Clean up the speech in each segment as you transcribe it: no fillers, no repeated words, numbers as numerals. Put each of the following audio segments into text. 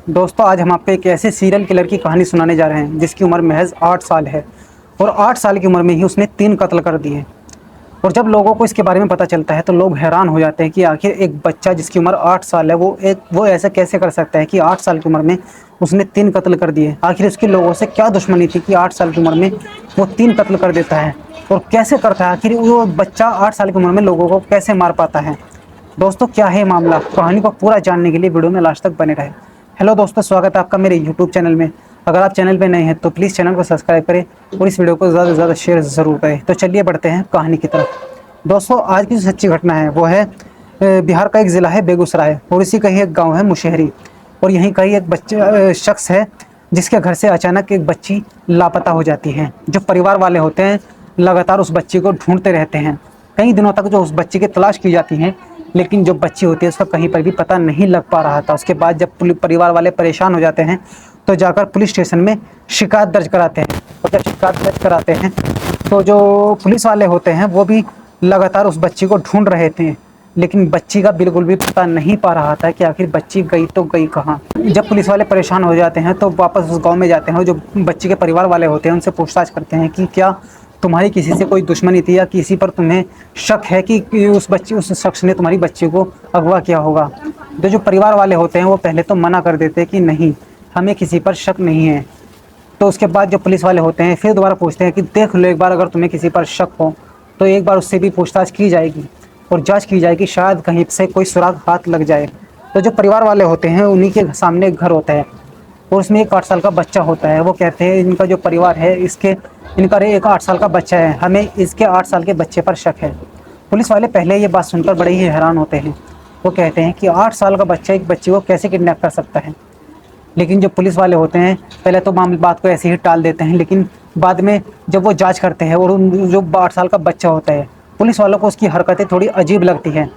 दोस्तों आज हम आपको एक ऐसे सीरियल किलर की कहानी सुनाने जा रहे हैं जिसकी उम्र महज 8 साल है और 8 साल की उम्र में ही उसने 3 कत्ल कर दिए। और जब लोगों को इसके बारे में पता चलता है तो लोग हैरान हो जाते हैं कि आखिर एक बच्चा जिसकी उम्र 8 साल है वो ऐसा कैसे कर सकता है कि 8 साल की उम्र में उसने 3 कत्ल कर दिए। आखिर उसकी लोगों से क्या दुश्मनी थी कि 8 साल की उम्र में वो 3 कत्ल कर देता है और कैसे करता है। आखिर वो बच्चा 8 साल की उम्र में लोगों को कैसे मार पाता है। दोस्तों क्या है मामला, कहानी को पूरा जानने के लिए वीडियो में लास्ट तक बने रहे। हेलो दोस्तों, स्वागत है आपका मेरे यूट्यूब चैनल में। अगर आप चैनल पे नए हैं तो प्लीज़ चैनल को सब्सक्राइब करें और इस वीडियो को ज़्यादा से ज़्यादा शेयर ज़रूर करें। तो चलिए बढ़ते हैं कहानी की तरफ। दोस्तों आज की जो सच्ची घटना है वो है बिहार का एक ज़िला है बेगूसराय और इसी का ही एक गाँव है मुशहरी। और यहीं का ही एक शख्स है जिसके घर से अचानक एक बच्ची लापता हो जाती है। जो परिवार वाले होते हैं लगातार उस बच्ची को ढूंढते रहते हैं। कई दिनों तक जो उस बच्ची की तलाश की जाती है, लेकिन जो बच्ची होती है उसका कहीं पर भी पता नहीं लग पा रहा था। उसके बाद जब परिवार वाले परेशान हो जाते हैं तो जाकर पुलिस स्टेशन में शिकायत दर्ज कराते हैं। और जब शिकायत दर्ज कराते हैं तो जो पुलिस वाले होते हैं वो भी लगातार उस बच्ची को ढूंढ रहे थे, लेकिन बच्ची का बिल्कुल भी पता नहीं पा रहा था कि आखिर बच्ची गई तो गई कहाँ। जब पुलिस वाले परेशान हो जाते हैं तो वापस उस गांव में जाते हैं और जो बच्ची के परिवार वाले होते हैं उनसे पूछताछ करते हैं कि क्या तुम्हारी किसी से कोई दुश्मनी थी या किसी पर तुम्हें शक है कि उस शख्स ने तुम्हारी बच्ची को अगवा किया होगा। तो जो परिवार वाले होते हैं वो पहले तो मना कर देते हैं कि नहीं, हमें किसी पर शक नहीं है। तो उसके बाद जो पुलिस वाले होते हैं फिर दोबारा पूछते हैं कि देख लो एक बार, अगर तुम्हें किसी पर शक हो तो एक बार उससे भी पूछताछ की जाएगी और जांच की जाएगी, शायद कहीं से कोई सुराग हाथ लग जाए। तो जो परिवार वाले होते हैं उन्हीं के सामने एक घर होता है और उसमें एक 8 साल का बच्चा होता है। वो कहते हैं इनका जो परिवार है इनका एक 8 साल का बच्चा है, हमें इसके 8 साल के बच्चे पर शक है। पुलिस वाले पहले ये बात सुनकर बड़े ही हैरान होते हैं। वो कहते हैं कि 8 साल का बच्चा एक बच्ची को कैसे किडनैप कर सकता है। लेकिन जो पुलिस वाले होते हैं पहले तो मामले बात को ऐसे ही टाल देते हैं, लेकिन बाद में जब वो जांच करते हैं और जो 8 साल का बच्चा होता है, पुलिस वालों को उसकी हरकतें थोड़ी अजीब लगती हैं।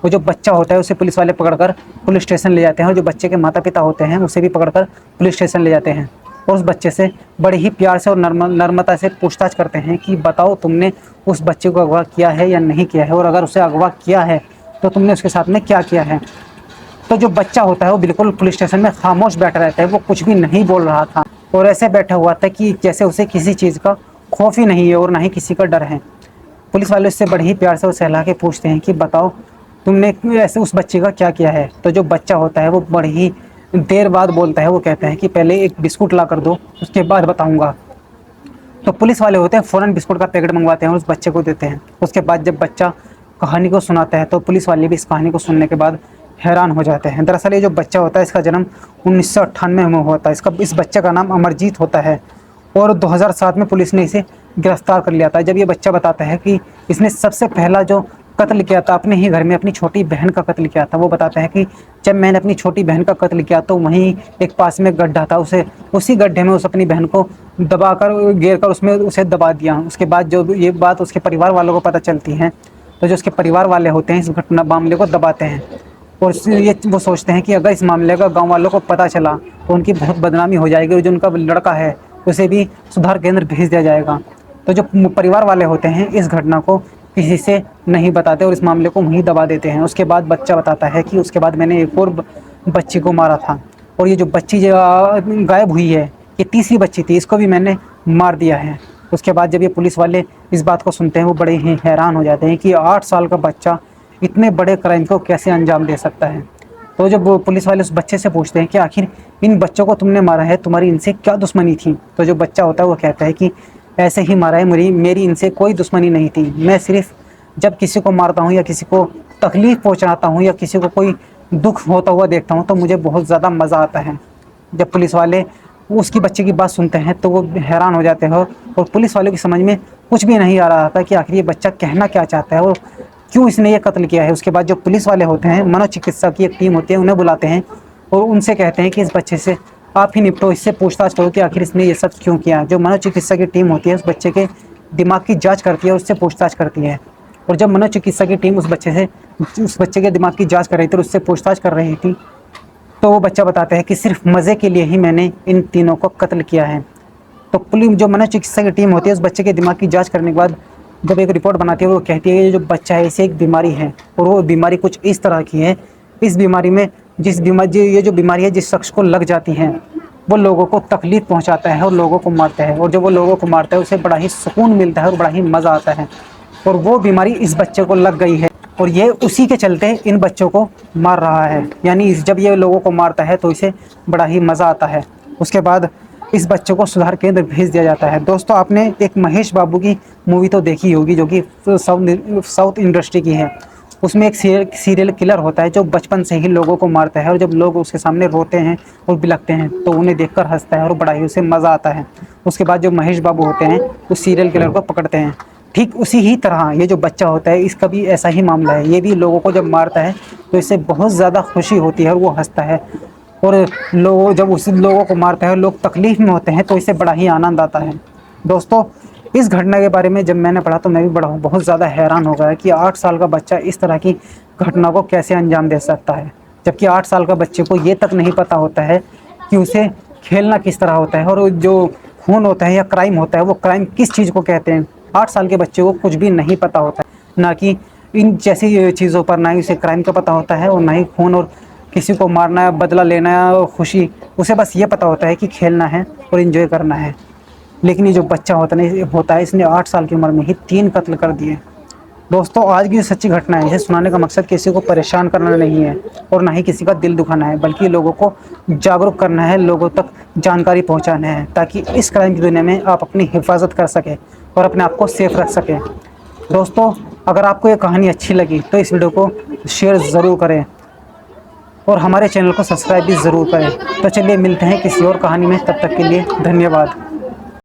वो जो बच्चा होता है उसे पुलिस वाले पकड़कर पुलिस स्टेशन ले जाते हैं और जो बच्चे के माता पिता होते हैं उसे भी पकड़कर पुलिस स्टेशन ले जाते हैं और उस बच्चे से बड़े ही प्यार से और नर्मता से पूछताछ करते हैं कि बताओ तुमने उस बच्चे को अगवा किया है या नहीं किया है, और अगर उसे अगवा किया है तो तुमने उसके साथ में क्या किया है। तो जो बच्चा होता है वो बिल्कुल पुलिस स्टेशन में खामोश बैठा रहता है, वो कुछ भी नहीं बोल रहा था और ऐसे बैठा हुआ था कि जैसे उसे किसी चीज़ का खौफ ही नहीं है और ना ही किसी का डर है। पुलिस वाले उससे बड़े ही प्यार से और सहला के पूछते हैं कि बताओ तुमने ऐसे उस बच्चे का क्या किया है। तो जो बच्चा होता है वो बड़ी ही देर बाद बोलता है। वो कहता है कि पहले एक बिस्कुट ला कर दो, उसके बाद बताऊंगा। तो पुलिस वाले होते हैं फ़ौरन बिस्कुट का पैकेट मंगवाते हैं और उस बच्चे को देते हैं। उसके बाद जब बच्चा कहानी को सुनाता है तो पुलिस वाले भी इस कहानी को सुनने के बाद हैरान हो जाते हैं। दरअसल ये जो बच्चा होता है इसका जन्म 1998 में हुआ था। इस बच्चे का नाम अमरजीत होता है और 2007 में पुलिस ने इसे गिरफ्तार कर लिया था। जब ये बच्चा बताता है कि इसने सबसे पहला जो कत्ल किया था अपने ही घर में अपनी छोटी बहन का कत्ल किया था। वो बताता है कि जब मैंने अपनी छोटी बहन का कत्ल किया तो वहीं एक पास में गड्ढा था, उसी गड्ढे में उस अपनी बहन को दबाकर गिर कर उसमें उसे दबा दिया। उसके बाद जो ये बात उसके परिवार वालों को पता चलती है तो जो उसके परिवार वाले होते हैं इस घटना मामले को दबाते हैं और ये वो सोचते हैं कि अगर इस मामले का गाँव वालों को पता चला तो उनकी बहुत बदनामी हो जाएगी और जो उनका लड़का है उसे भी सुधार केंद्र भेज दिया जाएगा। तो जो परिवार वाले होते हैं इस घटना को किसी से नहीं बताते और इस मामले को वहीं दबा देते हैं। उसके बाद बच्चा बताता है कि उसके बाद मैंने एक और बच्ची को मारा था और ये जो बच्ची जो गायब हुई है ये तीसरी बच्ची थी, इसको भी मैंने मार दिया है। उसके बाद जब ये पुलिस वाले इस बात को सुनते हैं वो बड़े ही हैरान हो जाते हैं कि 8 साल का बच्चा इतने बड़े क्राइम को कैसे अंजाम दे सकता है। तो जब वो पुलिस वाले उस बच्चे से पूछते हैं कि आखिर इन बच्चों को तुमने मारा है, तुम्हारी इनसे क्या दुश्मनी थी। तो जो बच्चा होता है वो कहता है कि ऐसे ही मारा है, मेरी इनसे कोई दुश्मनी नहीं थी। मैं सिर्फ जब किसी को मारता हूँ या किसी को तकलीफ़ पहुँचाता हूँ या किसी को कोई दुख होता हुआ देखता हूँ तो मुझे बहुत ज़्यादा मज़ा आता है। जब पुलिस वाले उसकी बच्चे की बात सुनते हैं तो वो हैरान हो जाते हैं और पुलिस वालों की समझ में कुछ भी नहीं आ रहा था कि आखिर ये बच्चा कहना क्या चाहता है और क्यों इसने ये कत्ल किया है। उसके बाद जो पुलिस वाले होते हैं मनोचिकित्सा की एक टीम होती है, उन्हें बुलाते हैं और उनसे कहते हैं कि इस बच्चे से आप ही निपटो, इससे पूछताछ करो कि आखिर इसने ये सब क्यों किया। जो मनोचिकित्सा की टीम होती है उस बच्चे के दिमाग की जांच करती है, उससे पूछताछ करती है। और जब मनोचिकित्सा की टीम उस बच्चे के दिमाग की जांच कर रही थी और उससे पूछताछ कर रही थी तो वो बच्चा बताता है कि सिर्फ मज़े के लिए ही मैंने इन तीनों को कत्ल किया है। तो पुलिस जो मनोचिकित्सा की टीम होती है उस बच्चे के दिमाग की जाँच करने के बाद जब एक रिपोर्ट बनाती है वो कहती है कि जो बच्चा है इसे एक बीमारी है और वो बीमारी कुछ इस तरह की है, इस बीमारी में ये जो बीमारी है जिस शख्स को लग जाती है वो लोगों को तकलीफ़ पहुंचाता है और लोगों को मारता है, और जब वो लोगों को मारता है उसे बड़ा ही सुकून मिलता है और बड़ा ही मज़ा आता है। और वो बीमारी इस बच्चे को लग गई है और ये उसी के चलते इन बच्चों को मार रहा है। यानी जब ये लोगों को मारता है तो इसे बड़ा ही मज़ा आता है। उसके बाद इस बच्चे को सुधार केंद्र भेज दिया जाता है। दोस्तों, आपने एक महेश बाबू की मूवी तो देखी होगी जो कि साउथ इंडस्ट्री की है। उसमें एक सीरियल किलर होता है जो बचपन से ही लोगों को मारता है, और जब लोग उसके सामने रोते हैं और बिलखते हैं तो उन्हें देखकर हंसता है और बड़ा ही उसे मज़ा आता है। उसके बाद जो महेश बाबू होते हैं उस सीरियल किलर को पकड़ते हैं। ठीक उसी ही तरह ये जो बच्चा होता है इसका भी ऐसा ही मामला है। ये भी लोगों को जब मारता है तो इससे बहुत ज़्यादा खुशी होती है और वो हंसता है, और लोग जब उस लोगों को मारता है लोग तकलीफ़ में होते हैं तो इससे बड़ा ही आनंद आता है। दोस्तों, इस घटना के बारे में जब मैंने पढ़ा तो मैं भी बड़ा बहुत ज़्यादा हैरान हो गया कि 8 साल का बच्चा इस तरह की घटना को कैसे अंजाम दे सकता है, जबकि 8 साल का बच्चे को ये तक नहीं पता होता है कि उसे खेलना किस तरह होता है, और जो खून होता है या क्राइम होता है वो क्राइम किस चीज़ को कहते हैं। 8 साल के बच्चे को कुछ भी नहीं पता होता है, ना कि इन जैसी चीज़ों पर, ना ही उसे क्राइम का पता होता है और ना ही खून और किसी को मारना है, बदला लेना है, खुशी। उसे बस ये पता होता है कि खेलना है और एंजॉय करना है। लेकिन ये जो बच्चा होता है इसने 8 साल की उम्र में ही 3 कत्ल कर दिए। दोस्तों, आज की जो सच्ची घटना है इसे सुनाने का मकसद किसी को परेशान करना नहीं है और ना ही किसी का दिल दुखाना है, बल्कि लोगों को जागरूक करना है, लोगों तक जानकारी पहुंचाना है, ताकि इस क्राइम की दुनिया में आप अपनी हिफाजत कर सकें और अपने आप को सेफ रख सकें। दोस्तों, अगर आपको ये कहानी अच्छी लगी तो इस वीडियो को शेयर ज़रूर करें और हमारे चैनल को सब्सक्राइब भी ज़रूर करें। तो चलिए मिलते हैं किसी और कहानी में, तब तक के लिए धन्यवाद।